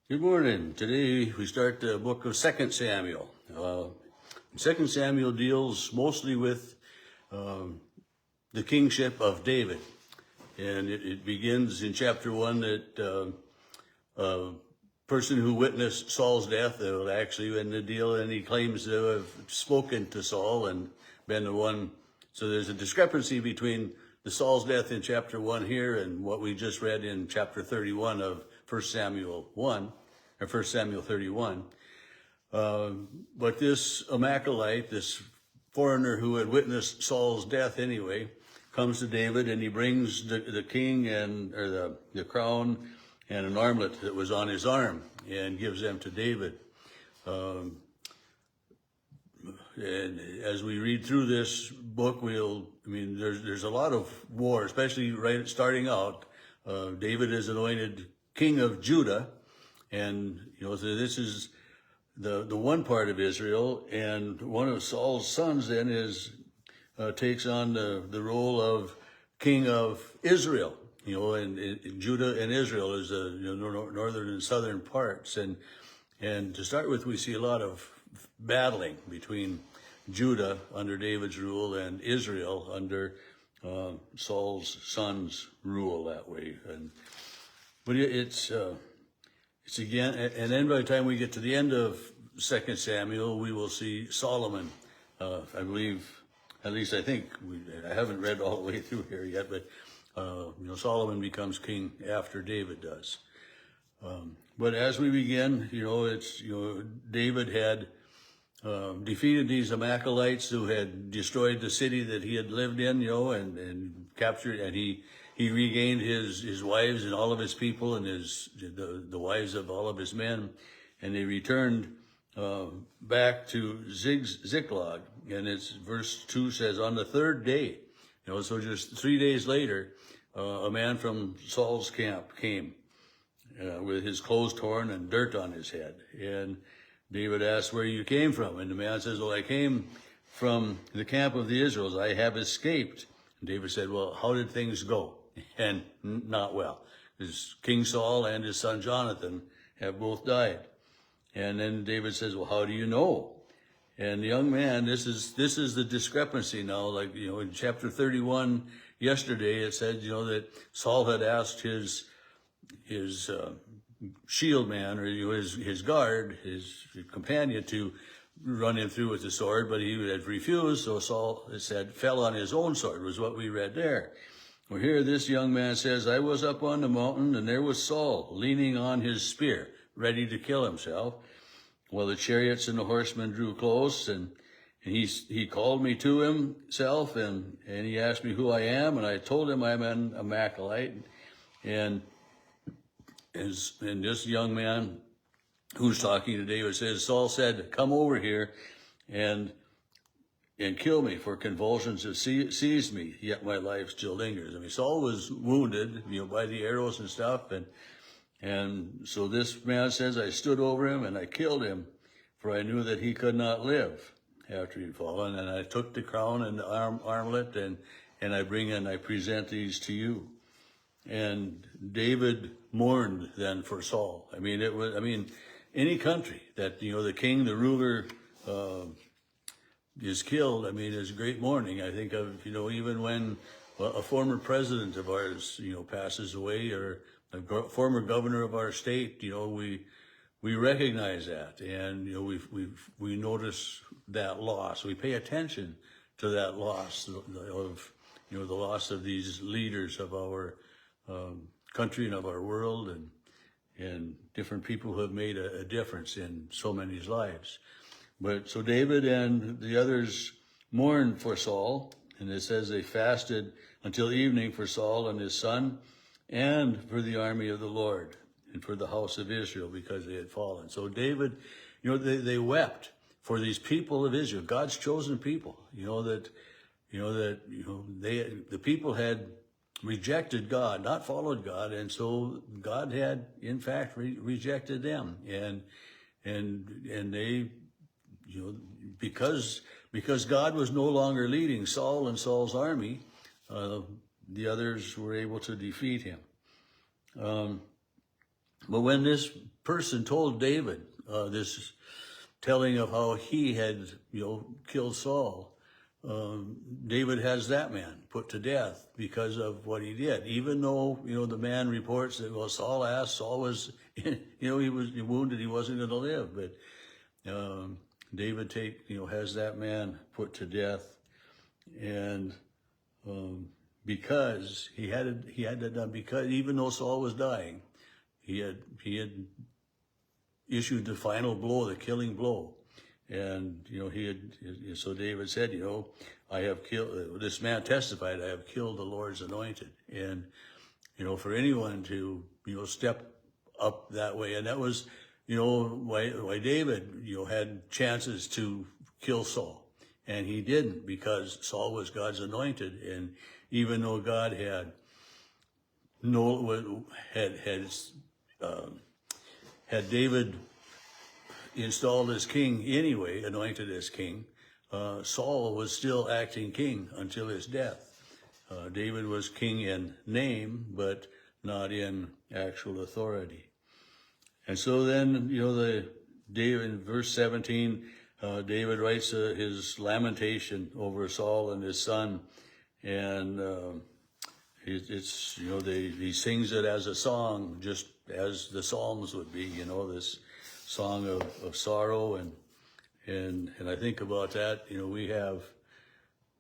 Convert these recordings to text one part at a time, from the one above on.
Good morning. Today we start the book of 2 Samuel. 2 Samuel deals mostly with the kingship of David. And it begins in chapter 1 that a person who witnessed Saul's death, actually in the deal, and he claims to have spoken to Saul and been the one. So there's a discrepancy between the Saul's death in chapter 1 here and what we just read in chapter 31 of 1 Samuel 1, or 1 Samuel 31. But this Amalekite, this foreigner who had witnessed Saul's death anyway, comes to David and he brings the king or the crown and an armlet that was on his arm and gives them to David. And as we read through this book, there's a lot of war, especially right starting out. David is anointed king of Judah, and so this is the one part of Israel, and one of Saul's sons then takes on the role of king of Israel. And Judah and Israel is the northern and southern parts, and to start with, we see a lot of battling between Judah under David's rule and Israel under Saul's son's rule that way. But it's again, and then by the time we get to the end of 2 Samuel, we will see Solomon. I believe, at least I think, I haven't read all the way through here yet, but Solomon becomes king after David does. But as we begin, David had defeated these Amalekites who had destroyed the city that he had lived in, and captured, and he regained his wives and all of his people and the wives of all of his men, and they returned back to Ziklag. And it's verse 2 says, on the third day, so just 3 days later, a man from Saul's camp came with his clothes torn and dirt on his head. And David asked where you came from. And the man says, well, I came from the camp of the Israelites. I have escaped. And David said, well, how did things go? And not well. Because King Saul and his son Jonathan have both died. And then David says, well, how do you know? And the young man, this is the discrepancy now. Like, in chapter 31 yesterday, it said, that Saul had asked his shield man, or his guard, his companion, to run him through with the sword, but he had refused. So Saul, it said, fell on his own sword, was what we read there. Well, here this young man says, I was up on the mountain, and there was Saul leaning on his spear, ready to kill himself. Well, the chariots and the horsemen drew close, and he called me to himself, and he asked me who I am, and I told him I'm an Amalekite. And this young man who's talking to David says, Saul said, come over here and kill me, for convulsions have seized me, yet my life still lingers. Saul was wounded, by the arrows and stuff, and so this man says, I stood over him and I killed him, for I knew that he could not live after he'd fallen. And I took the crown and the armlet, and I bring and I present these to you. And David mourned then for Saul. Any country that, the king, the ruler, is killed, is great mourning. I think of, even when a former president of ours, passes away, or a former governor of our state, we recognize that, and, we notice that loss. We pay attention to that loss of, the loss of these leaders of our country and of our world, and different people who have made a difference in so many's lives. But so David and the others mourned for Saul, and it says they fasted until evening for Saul and his son, and for the army of the Lord, and for the house of Israel, because they had fallen. So David, they wept for these people of Israel, God's chosen people. The people had rejected God, not followed God, and so God had, in fact, rejected them, and they, because God was no longer leading Saul and Saul's army, the others were able to defeat him. But when this person told David this telling of how he had, killed Saul, David has that man put to death because of what he did. Even though, the man reports that, well, Saul asked, Saul was, he was wounded, he wasn't going to live. But David has that man put to death. And because he had that done, because even though Saul was dying, he had issued the final blow, the killing blow. And, so David said, I have killed, this man testified, I have killed the Lord's anointed. And, for anyone to, step up that way. And that was, why David, had chances to kill Saul. And he didn't, because Saul was God's anointed. And even though God had David installed as king anyway, anointed as king, Saul was still acting king until his death. David was king in name, but not in actual authority. And so then, David, in verse 17, David writes his lamentation over Saul and his son, and he sings it as a song, just as the Psalms would be, this song of sorrow, and I think about that.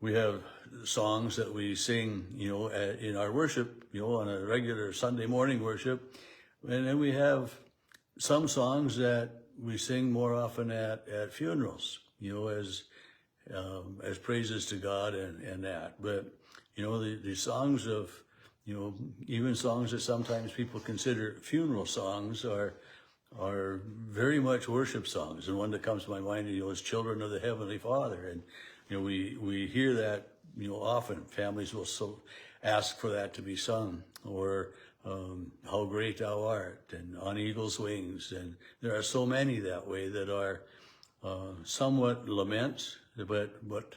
We have songs that we sing, in our worship, on a regular Sunday morning worship, and then we have some songs that we sing more often at funerals, as praises to God and that. But the songs of, even songs that sometimes people consider funeral songs are very much worship songs. And one that comes to my mind, is Children of the Heavenly Father. And, we hear that, often. Families will ask for that to be sung, or How Great Thou Art, and On Eagle's Wings. And there are so many that way that are somewhat laments, but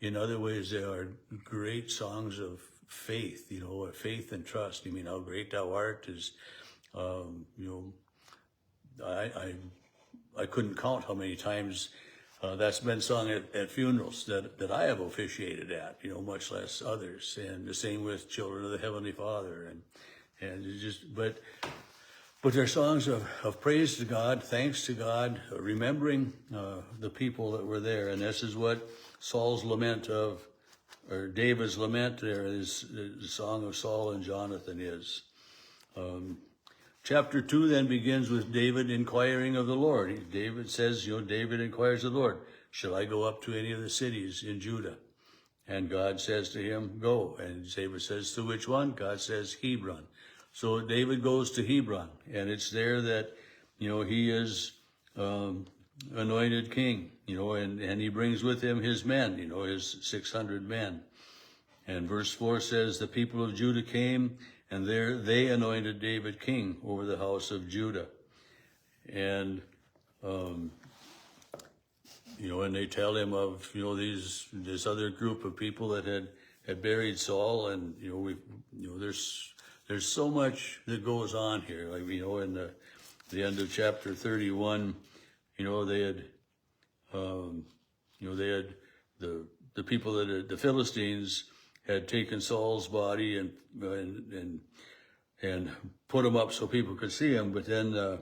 in other ways they are great songs of faith, faith and trust. How Great Thou Art is, I couldn't count how many times that's been sung at funerals that I have officiated at, much less others. And the same with Children of the Heavenly Father. And but they're songs of praise to God, thanks to God, remembering the people that were there. And this is what Saul's lament or David's lament there is, the song of Saul and Jonathan is. Chapter 2 then begins with David inquiring of the Lord. David says, David inquires of the Lord, shall I go up to any of the cities in Judah? And God says to him, go. And David says, to which one? God says, Hebron. So David goes to Hebron, and it's there that, he is anointed king, and he brings with him his men, his 600 men. And verse 4 says, the people of Judah came, and there they anointed David king over the house of Judah. And, and they tell him of, this other group of people that had buried Saul. And, there's so much that goes on here. Like, in the end of chapter 31, they had the people the Philistines had taken Saul's body and put him up so people could see him. But then the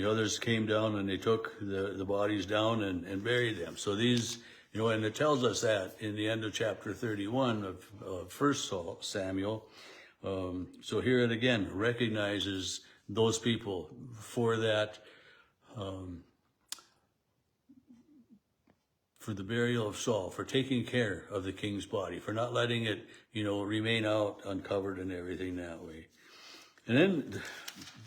others came down and they took the bodies down and buried them. So these, and it tells us that in the end of chapter 31 of 1 Samuel. So here it again recognizes those people for that, for the burial of Saul, for taking care of the king's body, for not letting it, remain out uncovered and everything that way. And then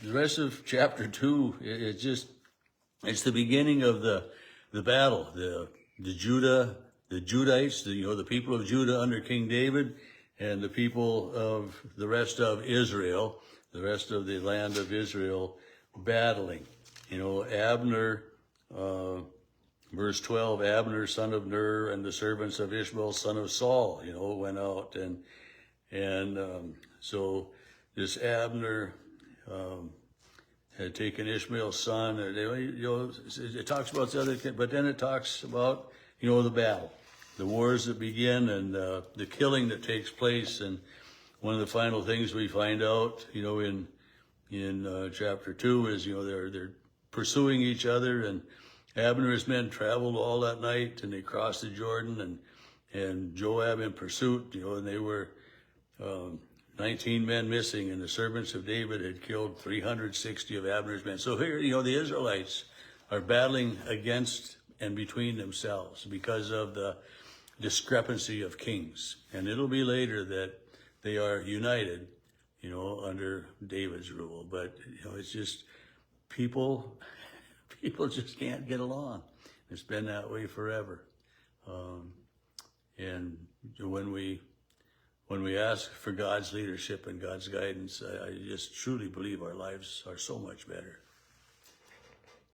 the rest of chapter 2, it's the beginning of the battle. The Judites, the people of Judah under King David, and the people of the rest of Israel, the rest of the land of Israel, battling. Abner, verse 12, Abner, son of Ner, and the servants of Ishmael, son of Saul, went out. And so this Abner, had taken Ishmael's son. Or it talks about the other, but then it talks about, the battle, the wars that begin, and the killing that takes place. And one of the final things we find out, in chapter 2 is, they're pursuing each other, and Abner's men traveled all that night, and they crossed the Jordan, and Joab in pursuit, and they were 19 men missing, and the servants of David had killed 360 of Abner's men. So here, the Israelites are battling against and between themselves because of the discrepancy of kings. And it'll be later that they are united, under David's rule. But, it's just people just can't get along. It's been that way forever. And when we ask for God's leadership and God's guidance, I just truly believe our lives are so much better.